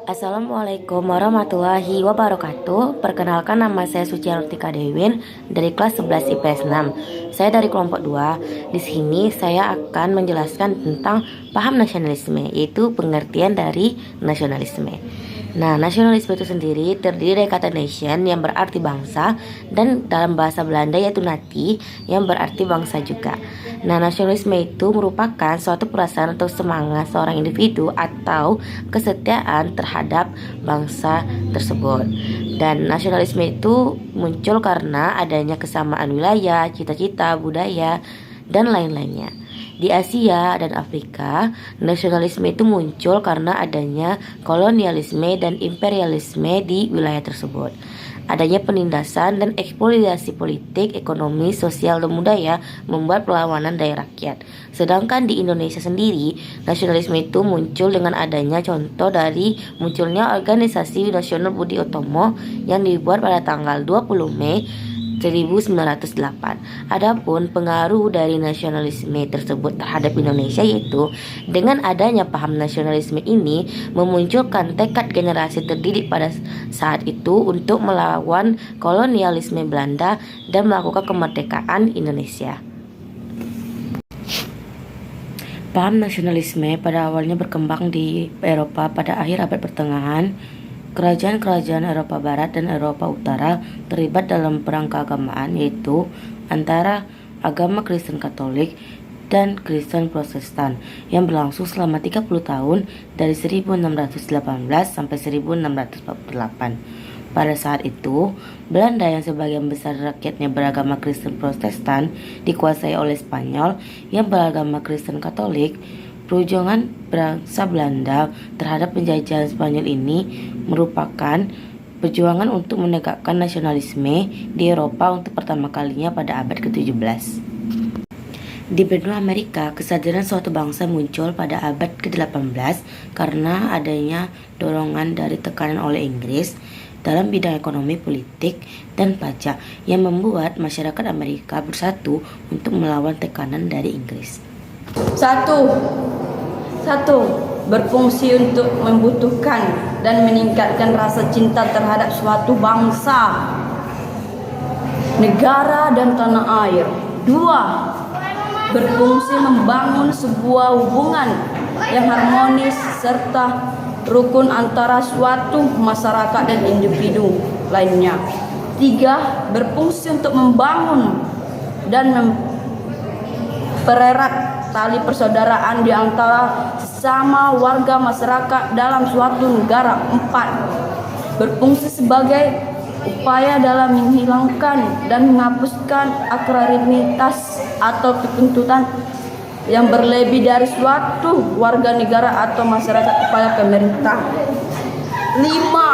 Assalamualaikum warahmatullahi wabarakatuh. Perkenalkan, nama saya Suci Artika Dewin dari kelas 11 IPS 6. Saya dari kelompok 2. Di sini saya akan menjelaskan tentang paham nasionalisme, yaitu pengertian dari nasionalisme. Nah, nasionalisme itu sendiri terdiri dari kata nation yang berarti bangsa dan dalam bahasa Belanda yaitu nati yang berarti bangsa juga. Nah, nasionalisme itu merupakan suatu perasaan atau semangat seorang individu atau kesetiaan terhadap bangsa tersebut. Dan nasionalisme itu muncul karena adanya kesamaan wilayah, cita-cita, budaya, dan lain-lainnya. Di Asia dan Afrika, nasionalisme itu muncul karena adanya kolonialisme dan imperialisme di wilayah tersebut. Adanya penindasan dan eksploitasi politik, ekonomi, sosial, dan budaya membuat perlawanan dari rakyat. Sedangkan di Indonesia sendiri, nasionalisme itu muncul dengan adanya contoh dari munculnya organisasi Nasional Budi Utomo yang dibuat pada tanggal 20 Mei 1908. Adapun pengaruh dari nasionalisme tersebut terhadap Indonesia yaitu dengan adanya paham nasionalisme ini memunculkan tekad generasi terdidik pada saat itu untuk melawan kolonialisme Belanda dan melakukan kemerdekaan Indonesia. Paham nasionalisme pada awalnya berkembang di Eropa pada akhir abad pertengahan. Kerajaan-kerajaan Eropa Barat dan Eropa Utara terlibat dalam perang keagamaan, yaitu antara agama Kristen Katolik dan Kristen Protestan yang berlangsung selama 30 tahun dari 1618 sampai 1648. Pada saat itu, Belanda yang sebagian besar rakyatnya beragama Kristen Protestan dikuasai oleh Spanyol yang beragama Kristen Katolik. Perjuangan bangsa Belanda terhadap penjajahan Spanyol ini merupakan perjuangan untuk menegakkan nasionalisme di Eropa untuk pertama kalinya pada abad ke-17. Di benua Amerika, kesadaran suatu bangsa muncul pada abad ke-18 karena adanya dorongan dari tekanan oleh Inggris dalam bidang ekonomi, politik, dan pajak yang membuat masyarakat Amerika bersatu untuk melawan tekanan dari Inggris. Satu, berfungsi untuk membutuhkan dan meningkatkan rasa cinta terhadap suatu bangsa, negara, dan tanah air. Dua, berfungsi membangun sebuah hubungan yang harmonis serta rukun antara suatu masyarakat dan individu lainnya. Tiga, berfungsi untuk membangun dan mempererat tali persaudaraan di antara sesama warga masyarakat dalam suatu negara. Empat, berfungsi sebagai upaya dalam menghilangkan dan menghapuskan akraritas atau tuntutan yang berlebih dari suatu warga negara atau masyarakat kepada pemerintah. Lima,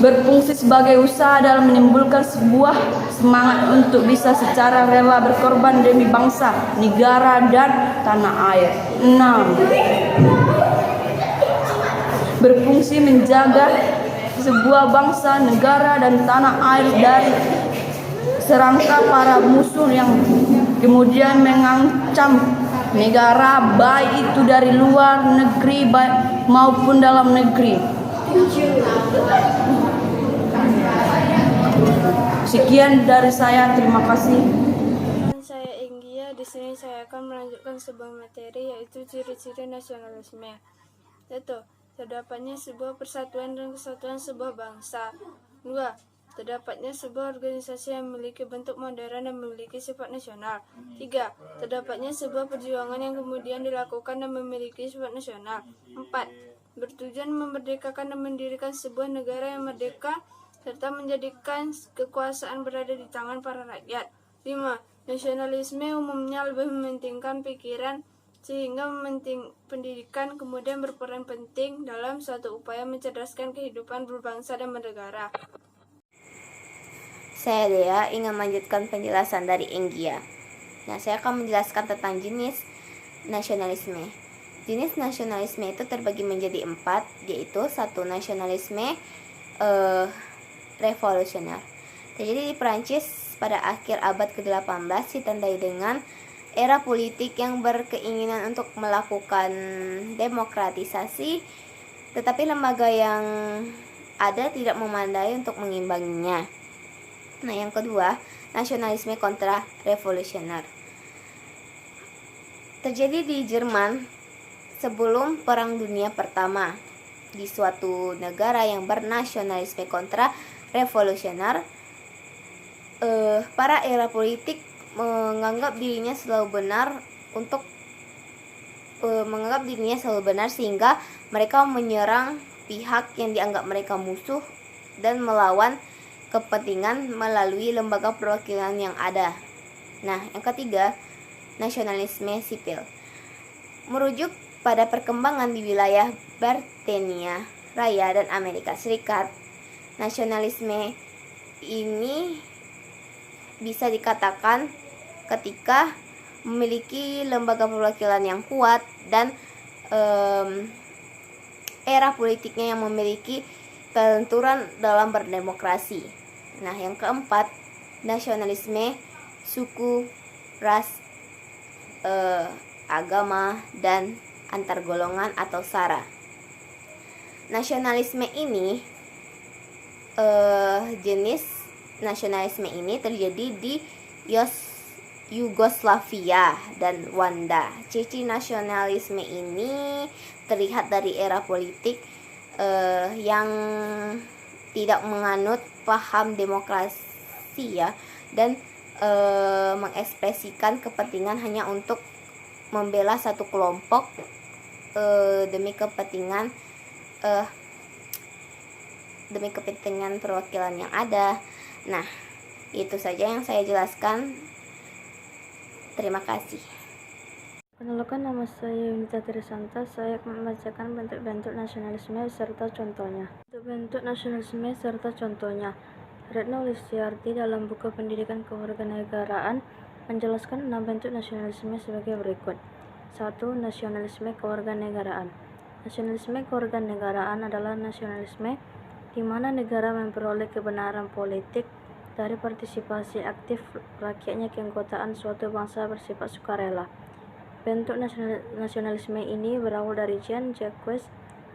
berfungsi sebagai usaha dalam menimbulkan sebuah semangat untuk bisa secara rela berkorban demi bangsa, negara, dan tanah air. 6, berfungsi menjaga sebuah bangsa, negara, dan tanah air dari serangka para musuh yang kemudian mengancam negara, baik itu dari luar negeri maupun dalam negeri. Sekian dari saya, terima kasih. Saya Inggia, di sini saya akan melanjutkan sebuah materi yaitu ciri-ciri nasionalisme. 1. Terdapatnya sebuah persatuan dan kesatuan sebuah bangsa. 2. Terdapatnya sebuah organisasi yang memiliki bentuk modern dan memiliki sifat nasional. 3. Terdapatnya sebuah perjuangan yang kemudian dilakukan dan memiliki sifat nasional. 4. Bertujuan memerdekakan dan mendirikan sebuah negara yang merdeka serta menjadikan kekuasaan berada di tangan para rakyat. 5. Nasionalisme umumnya lebih mementingkan pikiran sehingga pendidikan kemudian berperan penting dalam suatu upaya mencerdaskan kehidupan berbangsa dan bernegara. Saya Dea ingin melanjutkan penjelasan dari Inggia. Nah, saya akan menjelaskan tentang jenis nasionalisme. Jenis nasionalisme itu terbagi menjadi 4, yaitu 1. Nasionalisme revolusioner. Terjadi di Perancis pada akhir abad ke-18 ditandai dengan era politik yang berkeinginan untuk melakukan demokratisasi, tetapi lembaga yang ada tidak memadai untuk mengimbanginya. Nah, yang kedua, nasionalisme kontra revolusioner. Terjadi di Jerman sebelum Perang Dunia Pertama. Di suatu negara yang bernasionalisme kontra revolusioner, para era politik menganggap dirinya selalu benar sehingga mereka menyerang pihak yang dianggap mereka musuh dan melawan kepentingan melalui lembaga perwakilan yang ada. Nah, yang ketiga, nasionalisme sipil. Merujuk pada perkembangan di wilayah Britania Raya dan Amerika Serikat, nasionalisme ini bisa dikatakan ketika memiliki lembaga perwakilan yang kuat dan era politiknya yang memiliki kelenturan dalam berdemokrasi. Nah, yang keempat, nasionalisme suku, ras, agama, dan antar golongan atau SARA. Nasionalisme ini jenis nasionalisme ini terjadi di Yugoslavia dan Rwanda. Ciri nasionalisme ini terlihat dari era politik yang tidak menganut paham demokrasi dan mengekspresikan kepentingan hanya untuk membela satu kelompok demi kepentingan perwakilan yang ada. Nah, itu saja yang saya jelaskan. Terima kasih. Perkenalkan, nama saya Yunita Trisanta. Saya akan membacakan bentuk-bentuk nasionalisme serta contohnya. Bentuk nasionalisme serta contohnya. Retno Listiarti dalam buku Pendidikan Kewarganegaraan menjelaskan 6 bentuk nasionalisme sebagai berikut. 1. Nasionalisme kewarganegaraan. Nasionalisme kewarganegaraan adalah nasionalisme di mana negara memperoleh kebenaran politik dari partisipasi aktif rakyatnya keanggotaan suatu bangsa bersifat sukarela. Bentuk nasionalisme ini berawal dari Jean-Jacques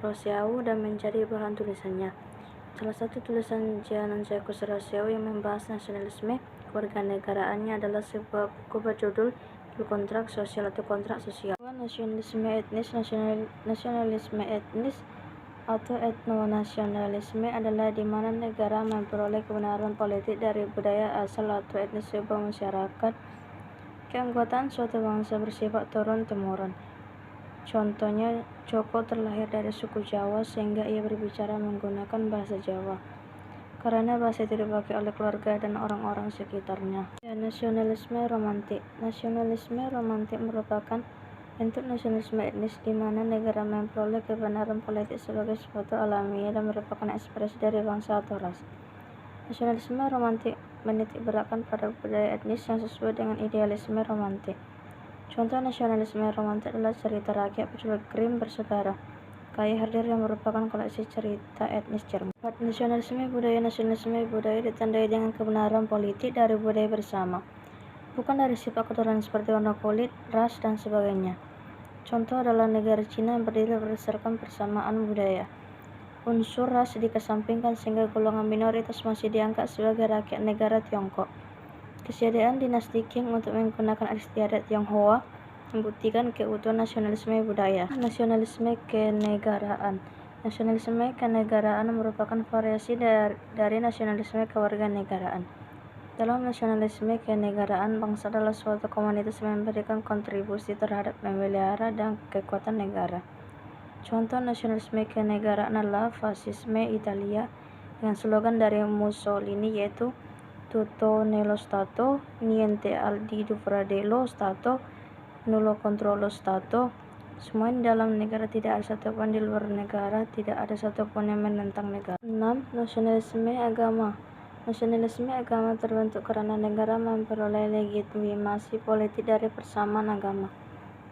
Rousseau dan menjadi bahan tulisannya. Salah satu tulisan Jean-Jacques Rousseau yang membahas nasionalisme kewarganegaraannya adalah sebuah buku berjudul kontrak sosial atau kontrak sosial. Nasionalisme etnis. Nasionalisme etnis atau etnonasionalisme adalah di mana negara memperoleh kebenaran politik dari budaya asal atau etnis sebuah masyarakat. Keanggotaan suatu bangsa bersifat turun-temurun. Contohnya, Joko terlahir dari suku Jawa sehingga ia berbicara menggunakan bahasa Jawa karena bahasa itu dipakai oleh keluarga dan orang-orang sekitarnya. Nasionalisme romantik. Nasionalisme romantik merupakan bentuk nasionalisme etnis di mana negara memperoleh kebenaran politik sebagai sesuatu alamiah dan merupakan ekspresi dari bangsa atau ras. Nasionalisme romantik menitik beratkan pada budaya etnis yang sesuai dengan idealisme romantik. Contoh nasionalisme romantik adalah cerita rakyat pejuang Grimm bersaudara Kaya Hadir yang merupakan koleksi cerita etnis Jerman. Nasionalisme budaya. Nasionalisme budaya ditandai dengan kebenaran politik dari budaya bersama, bukan dari sifat keturunan seperti warna kulit, ras, dan sebagainya. Contoh adalah negara Cina yang berdiri berdasarkan persamaan budaya. Unsur ras dikesampingkan sehingga golongan minoritas masih diangkat sebagai rakyat negara Tiongkok. Kesediaan dinasti Qing untuk menggunakan istiadat Tionghoa membuktikan keutuhan nasionalisme budaya. Nasionalisme kenegaraan. Nasionalisme kenegaraan merupakan variasi dari nasionalisme kewarganegaraan. Dalam nasionalisme kenegaraan, bangsa adalah suatu komunitas yang memberikan kontribusi terhadap memelihara dan kekuatan negara. Contoh nasionalisme kenegaraan adalah fasisme Italia dengan slogan dari Mussolini yaitu Tutto nello Stato, niente al di fuori dello Stato, nullo contro lo Stato. Semua di dalam negara, tidak ada satupun di luar negara, tidak ada satupun yang menentang negara. 6. Nasionalisme agama. Nasionalisme agama terbentuk karena negara memperoleh legitimasi politik dari persamaan agama.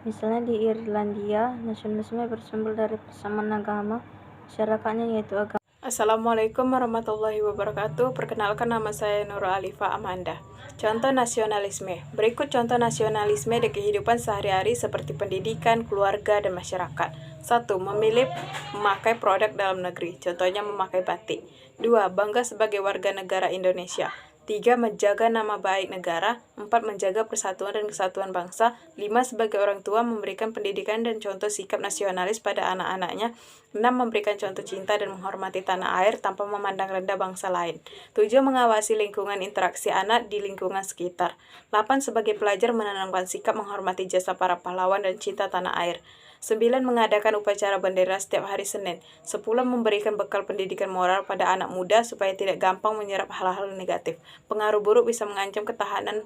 Misalnya di Irlandia, nasionalisme bersumber dari persamaan agama masyarakatnya yaitu agama. Assalamualaikum warahmatullahi wabarakatuh. Perkenalkan, nama saya Nurul Alifa Amanda. Contoh nasionalisme. Berikut contoh nasionalisme di kehidupan sehari-hari seperti pendidikan, keluarga, dan masyarakat. 1. Memilih memakai produk dalam negeri. Contohnya memakai batik. 2. Bangga sebagai warga negara Indonesia. 3. Menjaga nama baik negara. 4. Menjaga persatuan dan kesatuan bangsa. 5. Sebagai orang tua memberikan pendidikan dan contoh sikap nasionalis pada anak-anaknya. 6. Memberikan contoh cinta dan menghormati tanah air tanpa memandang rendah bangsa lain. 7. Mengawasi lingkungan interaksi anak di lingkungan sekitar. 8. Sebagai pelajar menanamkan sikap menghormati jasa para pahlawan dan cinta tanah air. 9. Mengadakan upacara bendera setiap hari Senin. 10. Memberikan bekal pendidikan moral pada anak muda supaya tidak gampang menyerap hal-hal negatif. Pengaruh buruk bisa mengancam ketahanan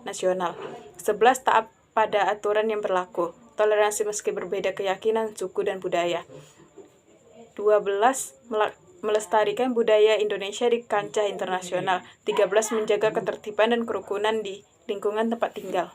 nasional. 11. Taat pada aturan yang berlaku. Toleransi meski berbeda keyakinan, suku, dan budaya. 12. Melestarikan budaya Indonesia di kancah internasional. 13. Menjaga ketertiban dan kerukunan di lingkungan tempat tinggal.